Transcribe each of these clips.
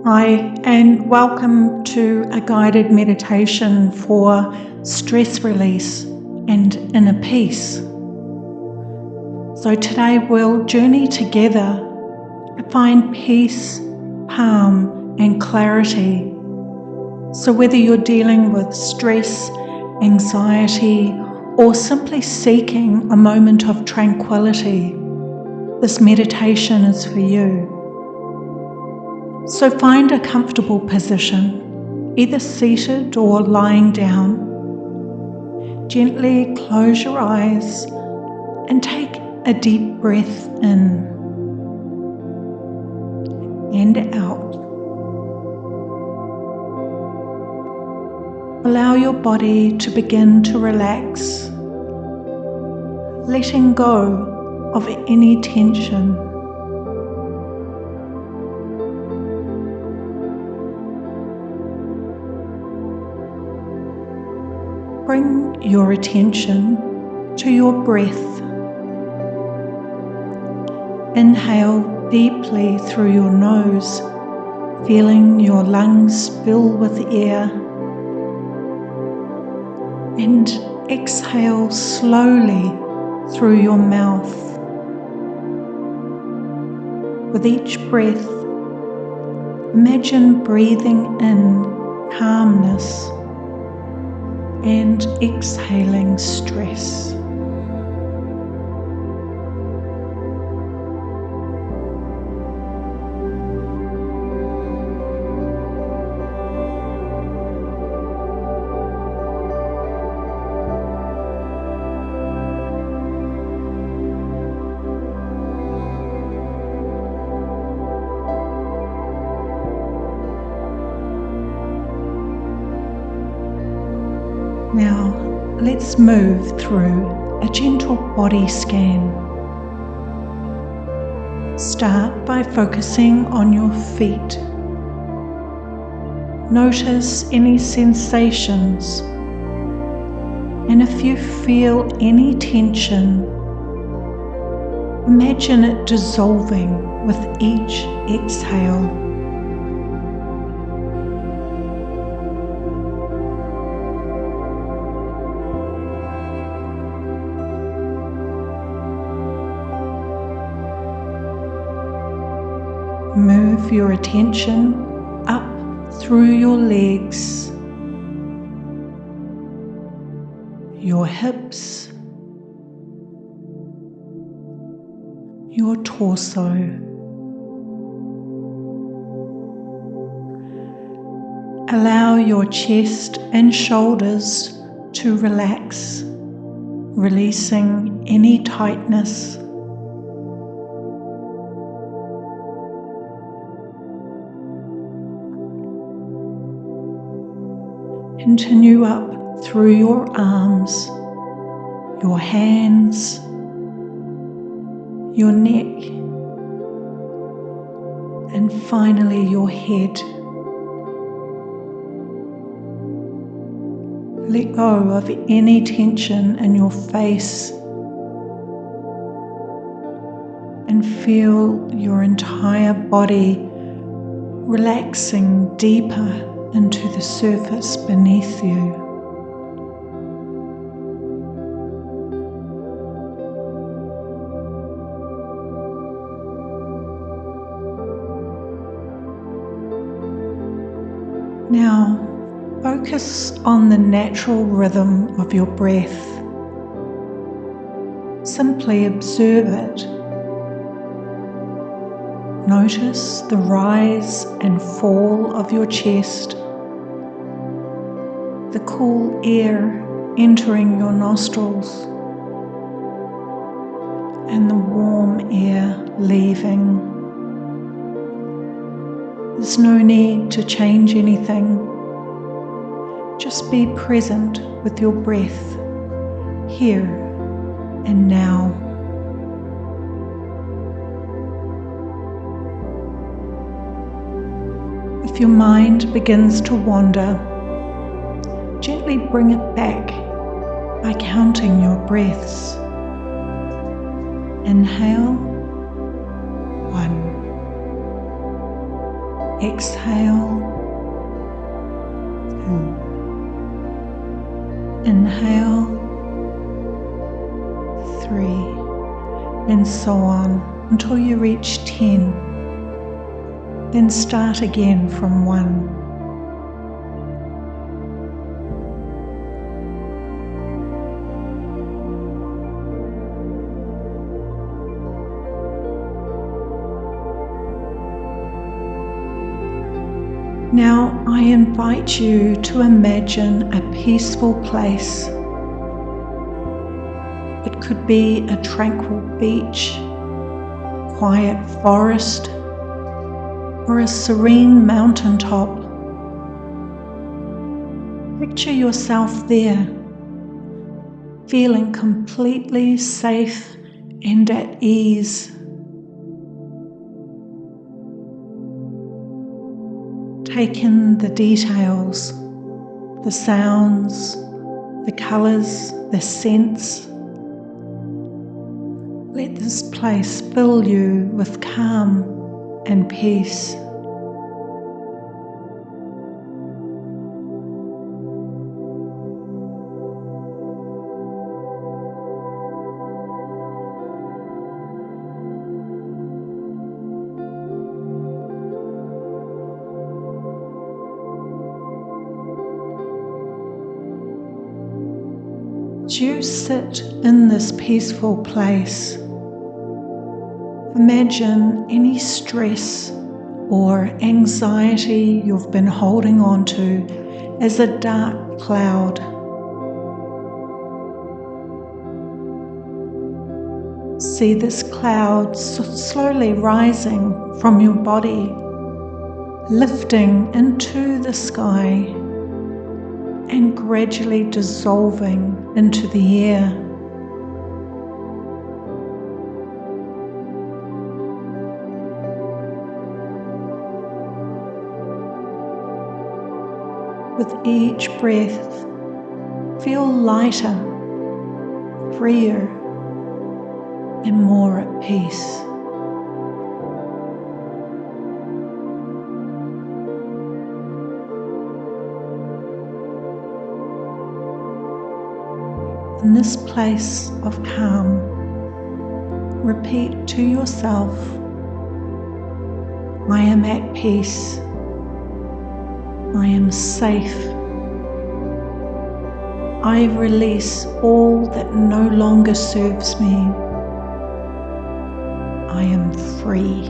Hi, and welcome to a guided meditation for stress release and inner peace. So today we'll journey together to find peace, calm, and clarity. So whether you're dealing with stress, anxiety, or simply seeking a moment of tranquility, this meditation is for you. So find a comfortable position, either seated or lying down. Gently close your eyes and take a deep breath in and out. Allow your body to begin to relax, letting go of any tension. Bring your attention to your breath. Inhale deeply through your nose, feeling your lungs fill with air. And exhale slowly through your mouth. With each breath, imagine breathing in calmness and exhaling stress. Now, let's move through a gentle body scan. Start by focusing on your feet. Notice any sensations, and if you feel any tension, imagine it dissolving with each exhale. Move your attention up through your legs, your hips, your torso. Allow your chest and shoulders to relax, releasing any tightness. Continue up through your arms, your hands, your neck, and finally your head. Let go of any tension in your face and feel your entire body relaxing deeper into the surface beneath you. Now, focus on the natural rhythm of your breath. Simply observe it. Notice the rise and fall of your chest, the cool air entering your nostrils, and the warm air leaving. There's no need to change anything. Just be present with your breath, here and now. If your mind begins to wander, gently bring it back by counting your breaths. Inhale, 1. Exhale. 2. Inhale. 3. And so on until you reach 10. Then start again from 1. Now I invite you to imagine a peaceful place. It could be a tranquil beach, quiet forest, or a serene mountaintop. Picture yourself there, feeling completely safe and at ease. Take in the details, the sounds, the colours, the scents. Let this place fill you with calm and peace. As you sit in this peaceful place, imagine any stress or anxiety you've been holding on to as a dark cloud. See this cloud slowly rising from your body, lifting into the sky and gradually dissolving into the air. With each breath, feel lighter, freer, and more at peace. In this place of calm, repeat to yourself, I am at peace. I am safe. I release all that no longer serves me. I am free.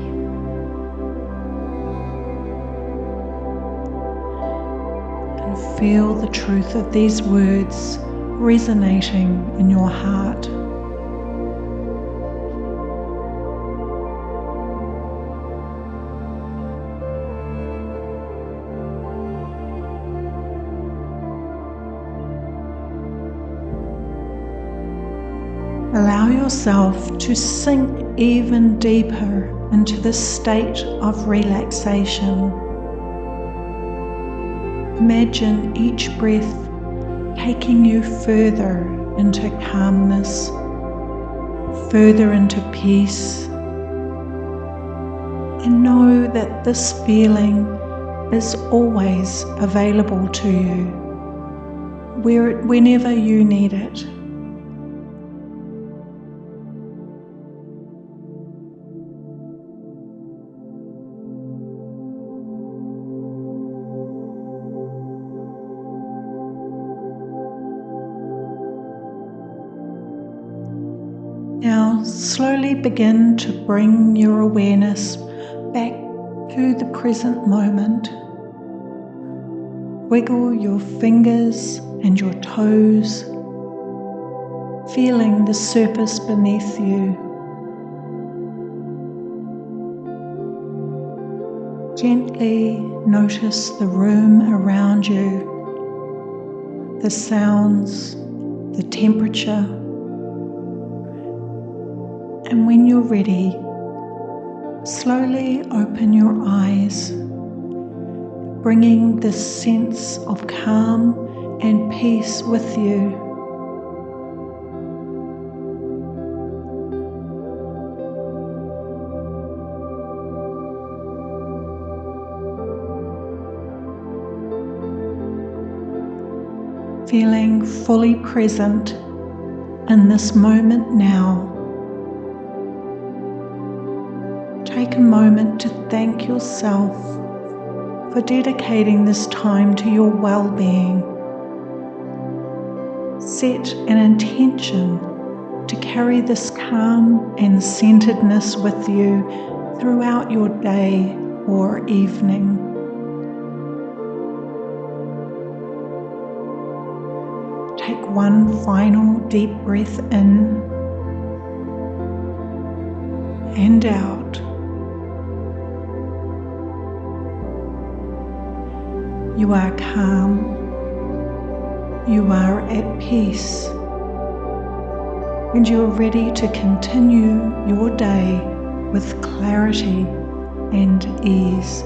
And feel the truth of these words resonating in your heart. Allow yourself to sink even deeper into this state of relaxation. Imagine each breath taking you further into calmness, further into peace, and know that this feeling is always available to you, whenever you need it. Now slowly begin to bring your awareness back to the present moment. Wiggle your fingers and your toes, feeling the surface beneath you. Gently notice the room around you, the sounds, the temperature. And when you're ready, slowly open your eyes, bringing this sense of calm and peace with you. feeling fully present in this moment now. Take a moment to thank yourself for dedicating this time to your well-being. Set an intention to carry this calm and centeredness with you throughout your day or evening. Take one final deep breath in and out. You are calm. You are at peace. And you are ready to continue your day with clarity and ease.